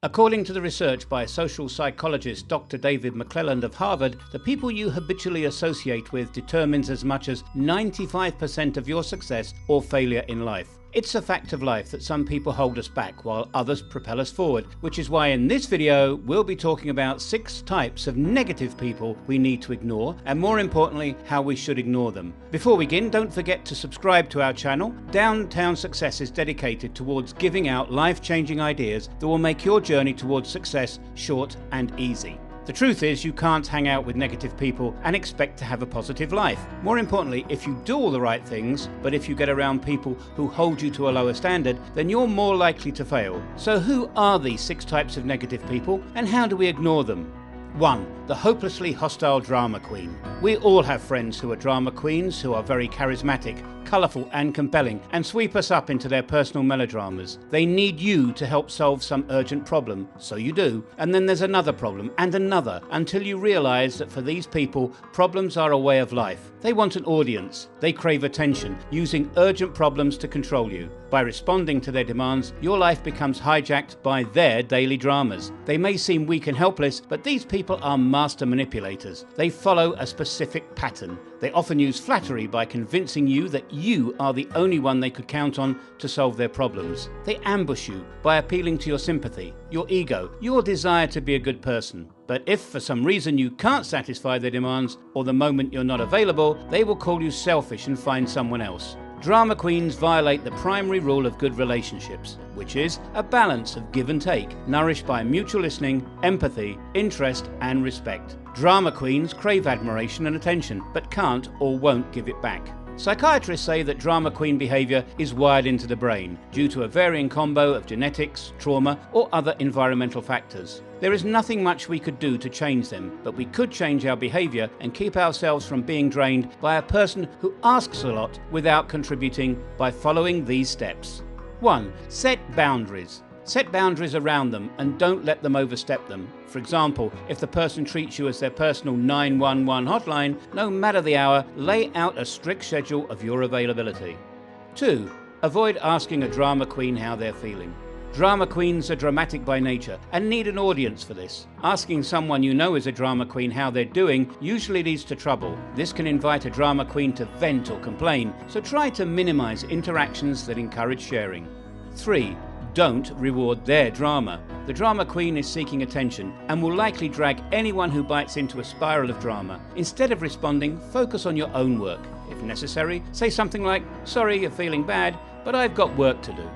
According to the research by social psychologist Dr. David McClelland of Harvard, the people you habitually associate with determines as much as 95% of your success or failure in life. It's a fact of life that some people hold us back while others propel us forward, which is why in this video we'll be talking about 6 types of negative people we need to ignore, and more importantly, how we should ignore them. Before we begin, don't forget to subscribe to our channel. Downtown Success is dedicated towards giving out life-changing ideas that will make your journey towards success short and easy. The truth is, you can't hang out with negative people and expect to have a positive life. More importantly, if you do all the right things, but if you get around people who hold you to a lower standard, then you're more likely to fail. So who are these 6 types of negative people, and how do we ignore them? 1. The hopelessly hostile drama queen. We all have friends who are drama queens, who are very charismatic, colourful and compelling, and sweep us up into their personal melodramas. They need you to help solve some urgent problem, so you do, and then there's another problem and another, until you realise that for these people, problems are a way of life. They want an audience. They crave attention, using urgent problems to control you. By responding to their demands, your life becomes hijacked by their daily dramas. They may seem weak and helpless, but these people are master manipulators. They follow a specific pattern. They often use flattery by convincing you that you are the only one they could count on to solve their problems. They ambush you by appealing to your sympathy, your ego, your desire to be a good person. But if for some reason you can't satisfy their demands, or the moment you're not available, they will call you selfish and find someone else. Drama queens violate the primary rule of good relationships, which is a balance of give and take, nourished by mutual listening, empathy, interest, and respect. Drama queens crave admiration and attention, but can't or won't give it back. Psychiatrists say that drama queen behaviour is wired into the brain due to a varying combo of genetics, trauma, or other environmental factors. There is nothing much we could do to change them, but we could change our behaviour and keep ourselves from being drained by a person who asks a lot without contributing by following these steps. 1. Set boundaries. Set boundaries around them and don't let them overstep them. For example, if the person treats you as their personal 911 hotline, no matter the hour, lay out a strict schedule of your availability. 2. Avoid asking a drama queen how they're feeling. Drama queens are dramatic by nature and need an audience for this. Asking someone you know is a drama queen how they're doing usually leads to trouble. This can invite a drama queen to vent or complain, so try to minimize interactions that encourage sharing. 3. Don't reward their drama. The drama queen is seeking attention and will likely drag anyone who bites into a spiral of drama. Instead of responding, focus on your own work. If necessary, say something like, "Sorry you're feeling bad, but I've got work to do."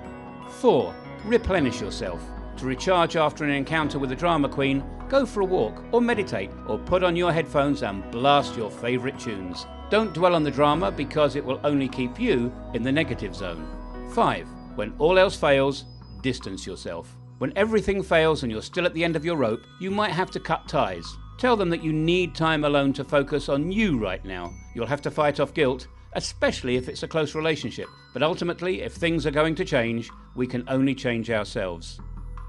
4. Replenish yourself. To recharge after an encounter with a drama queen, go for a walk or meditate or put on your headphones and blast your favourite tunes. Don't dwell on the drama because it will only keep you in the negative zone. 5. When all else fails, distance yourself. When everything fails and you're still at the end of your rope, you might have to cut ties. Tell them that you need time alone to focus on you right now. You'll have to fight off guilt, especially if it's a close relationship. But ultimately, if things are going to change, we can only change ourselves.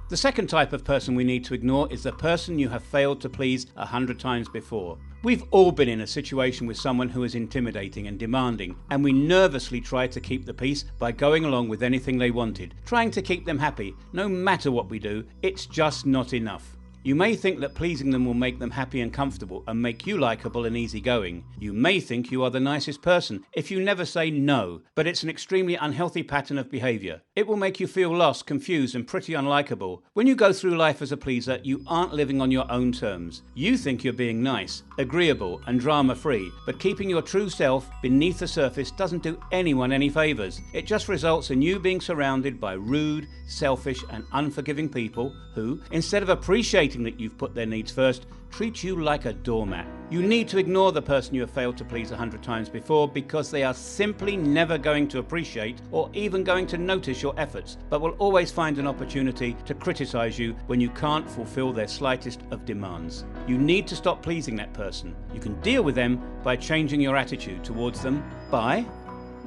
The second type of person we need to ignore is the person you have failed to please 100 times before. We've all been in a situation with someone who is intimidating and demanding, and we nervously try to keep the peace by going along with anything they wanted, trying to keep them happy. No matter what we do, it's just not enough. You may think that pleasing them will make them happy and comfortable and make you likable and easygoing. You may think you are the nicest person if you never say no, but it's an extremely unhealthy pattern of behaviour. It will make you feel lost, confused and pretty unlikable. When you go through life as a pleaser, you aren't living on your own terms. You think you're being nice, agreeable and drama-free, but keeping your true self beneath the surface doesn't do anyone any favours. It just results in you being surrounded by rude, selfish and unforgiving people who, instead of appreciating that you've put their needs first, treat you like a doormat. You need to ignore the person you have failed to please 100 times before because they are simply never going to appreciate or even going to notice your efforts, but will always find an opportunity to criticize you when you can't fulfill their slightest of demands. You need to stop pleasing that person. You can deal with them by changing your attitude towards them by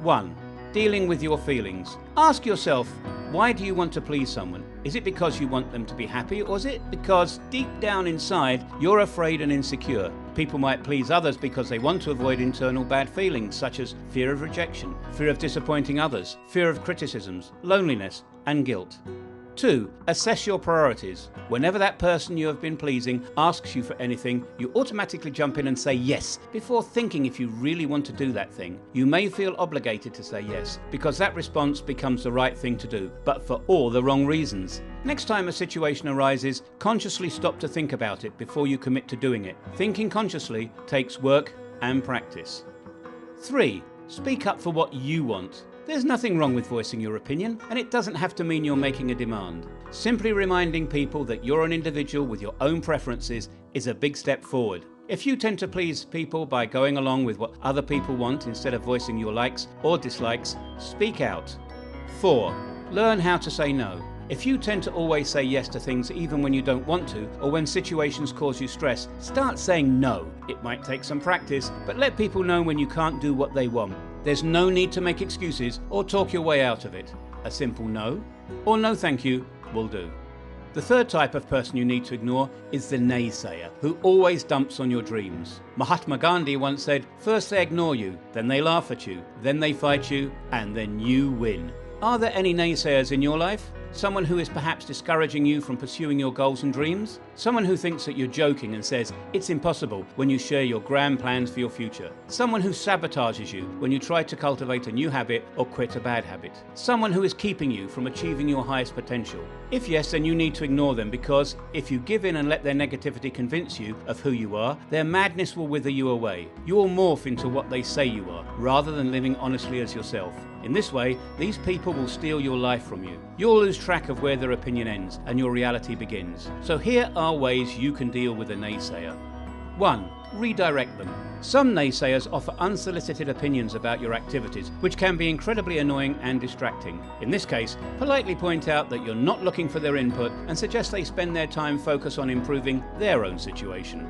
1. Dealing with your feelings. Ask yourself, why do you want to please someone? Is it because you want them to be happy, or is it because deep down inside you're afraid and insecure? People might please others because they want to avoid internal bad feelings such as fear of rejection, fear of disappointing others, fear of criticisms, loneliness and guilt. 2. Assess your priorities. Whenever that person you have been pleasing asks you for anything, you automatically jump in and say yes, before thinking if you really want to do that thing. You may feel obligated to say yes, because that response becomes the right thing to do, but for all the wrong reasons. Next time a situation arises, consciously stop to think about it before you commit to doing it. Thinking consciously takes work and practice. 3. Speak up for what you want. There's nothing wrong with voicing your opinion, and it doesn't have to mean you're making a demand. Simply reminding people that you're an individual with your own preferences is a big step forward. If you tend to please people by going along with what other people want instead of voicing your likes or dislikes, speak out. 4. Learn how to say no. If you tend to always say yes to things even when you don't want to, or when situations cause you stress, start saying no. It might take some practice, but let people know when you can't do what they want. There's no need to make excuses or talk your way out of it. A simple no or no thank you will do. The third type of person you need to ignore is the naysayer, who always dumps on your dreams. Mahatma Gandhi once said, first they ignore you, then they laugh at you, then they fight you, and then you win. Are there any naysayers in your life? Someone who is perhaps discouraging you from pursuing your goals and dreams? Someone who thinks that you're joking and says it's impossible when you share your grand plans for your future? Someone who sabotages you when you try to cultivate a new habit or quit a bad habit? Someone who is keeping you from achieving your highest potential? If yes, then you need to ignore them, because if you give in and let their negativity convince you of who you are, their madness will wither you away. You will morph into what they say you are, rather than living honestly as yourself. In this way, these people will steal your life from you. You'll lose track of where their opinion ends and your reality begins. So here are ways you can deal with a naysayer. 1. Redirect them. Some naysayers offer unsolicited opinions about your activities, which can be incredibly annoying and distracting. In this case, politely point out that you're not looking for their input and suggest they spend their time focused on improving their own situation.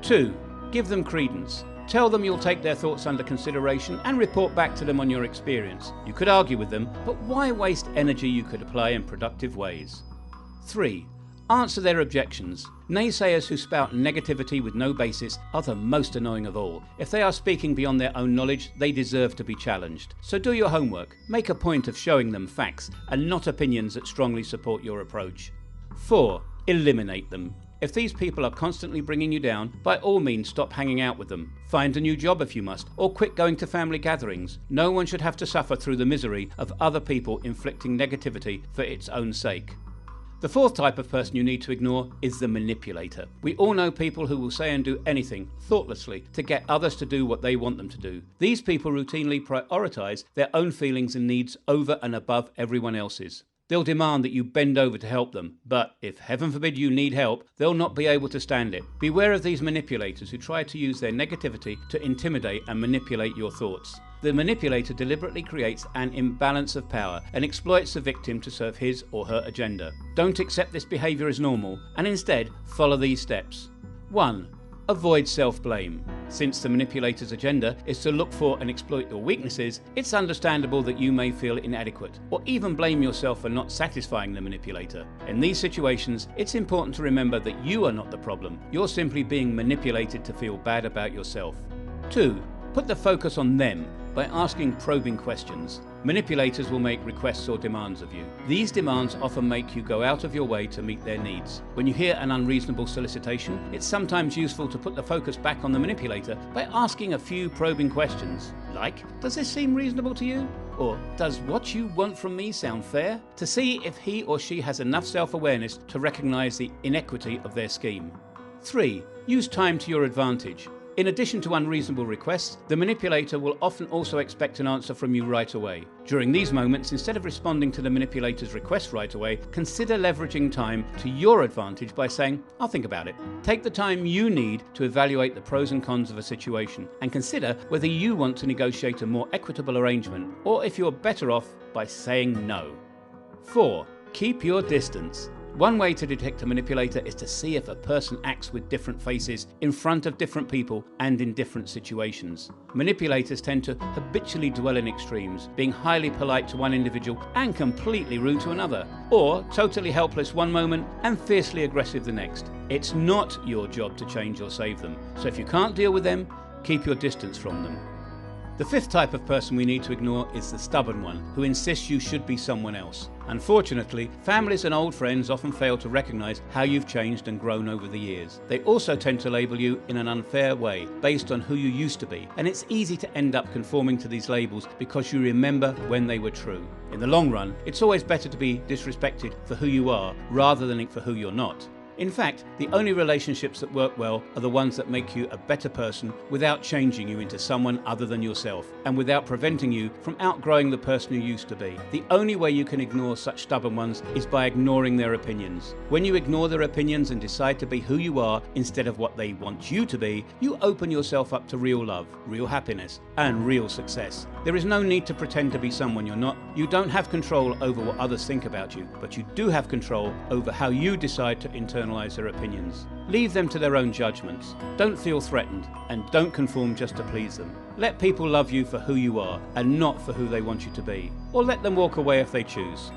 2. Give them credence. Tell them you'll take their thoughts under consideration and report back to them on your experience. You could argue with them, but why waste energy you could apply in productive ways? 3. Answer their objections. Naysayers who spout negativity with no basis are the most annoying of all. If they are speaking beyond their own knowledge, they deserve to be challenged. So do your homework. Make a point of showing them facts and not opinions that strongly support your approach. 4. Eliminate them. If these people are constantly bringing you down, by all means stop hanging out with them. Find a new job if you must, or quit going to family gatherings. No one should have to suffer through the misery of other people inflicting negativity for its own sake. The fourth type of person you need to ignore is the manipulator. We all know people who will say and do anything, thoughtlessly, to get others to do what they want them to do. These people routinely prioritize their own feelings and needs over and above everyone else's. They'll demand that you bend over to help them, but if heaven forbid you need help, they'll not be able to stand it. Beware of these manipulators who try to use their negativity to intimidate and manipulate your thoughts. The manipulator deliberately creates an imbalance of power and exploits the victim to serve his or her agenda. Don't accept this behavior as normal, and instead follow these steps. 1. Avoid self-blame. Since the manipulator's agenda is to look for and exploit your weaknesses, it's understandable that you may feel inadequate, or even blame yourself for not satisfying the manipulator. In these situations, it's important to remember that you are not the problem. You're simply being manipulated to feel bad about yourself. 2. Put the focus on them by asking probing questions. Manipulators will make requests or demands of you. These demands often make you go out of your way to meet their needs. When you hear an unreasonable solicitation, it's sometimes useful to put the focus back on the manipulator by asking a few probing questions. Like, does this seem reasonable to you? Or, does what you want from me sound fair? To see if he or she has enough self-awareness to recognize the inequity of their scheme. 3. Use time to your advantage. In addition to unreasonable requests, the manipulator will often also expect an answer from you right away. During these moments, instead of responding to the manipulator's request right away, consider leveraging time to your advantage by saying, "I'll think about it." Take the time you need to evaluate the pros and cons of a situation and consider whether you want to negotiate a more equitable arrangement, or if you're better off by saying no. 4. Keep your distance. One way to detect a manipulator is to see if a person acts with different faces in front of different people and in different situations. Manipulators tend to habitually dwell in extremes, being highly polite to one individual and completely rude to another, or totally helpless one moment and fiercely aggressive the next. It's not your job to change or save them, so if you can't deal with them, keep your distance from them. The fifth type of person we need to ignore is the stubborn one, who insists you should be someone else. Unfortunately, families and old friends often fail to recognize how you've changed and grown over the years. They also tend to label you in an unfair way, based on who you used to be, and it's easy to end up conforming to these labels because you remember when they were true. In the long run, it's always better to be disrespected for who you are rather than for who you're not. In fact, the only relationships that work well are the ones that make you a better person without changing you into someone other than yourself, and without preventing you from outgrowing the person you used to be. The only way you can ignore such stubborn ones is by ignoring their opinions. When you ignore their opinions and decide to be who you are instead of what they want you to be, you open yourself up to real love, real happiness, and real success. There is no need to pretend to be someone you're not. You don't have control over what others think about you, but you do have control over how you decide to internalize their opinions. Leave them to their own judgments. Don't feel threatened, and don't conform just to please them. Let people love you for who you are and not for who they want you to be, or let them walk away if they choose.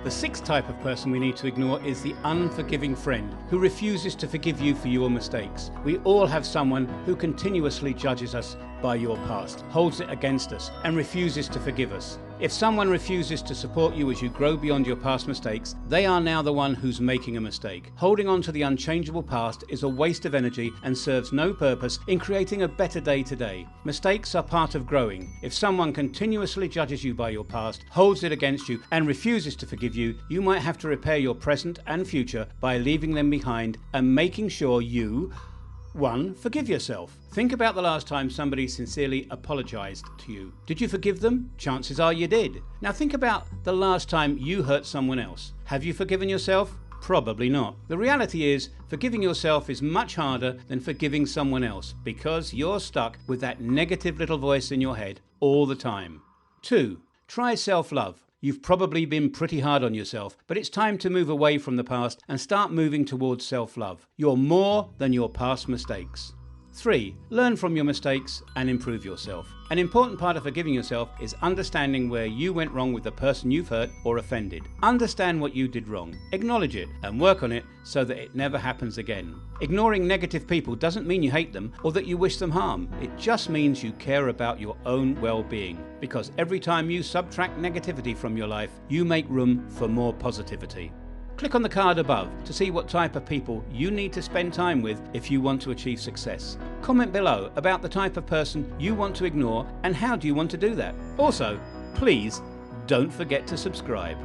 The sixth type of person we need to ignore is the unforgiving friend who refuses to forgive you for your mistakes. We all have someone who continuously judges us by your past, holds it against us, and refuses to forgive us. If someone refuses to support you as you grow beyond your past mistakes, they are now the one who's making a mistake. Holding on to the unchangeable past is a waste of energy and serves no purpose in creating a better day today. Mistakes are part of growing. If someone continuously judges you by your past, holds it against you, and refuses to forgive you, you might have to repair your present and future by leaving them behind and making sure you 1. Forgive yourself. Think about the last time somebody sincerely apologized to you. Did you forgive them? Chances are you did. Now think about the last time you hurt someone else. Have you forgiven yourself? Probably not. The reality is, forgiving yourself is much harder than forgiving someone else because you're stuck with that negative little voice in your head all the time. 2. Try self-love. You've probably been pretty hard on yourself, but it's time to move away from the past and start moving towards self-love. You're more than your past mistakes. 3. Learn from your mistakes and improve yourself. An important part of forgiving yourself is understanding where you went wrong with the person you've hurt or offended. Understand what you did wrong, acknowledge it, and work on it so that it never happens again. Ignoring negative people doesn't mean you hate them or that you wish them harm. It just means you care about your own well-being. Because every time you subtract negativity from your life, you make room for more positivity. Click on the card above to see what type of people you need to spend time with if you want to achieve success. Comment below about the type of person you want to ignore and how do you want to do that. Also, please don't forget to subscribe.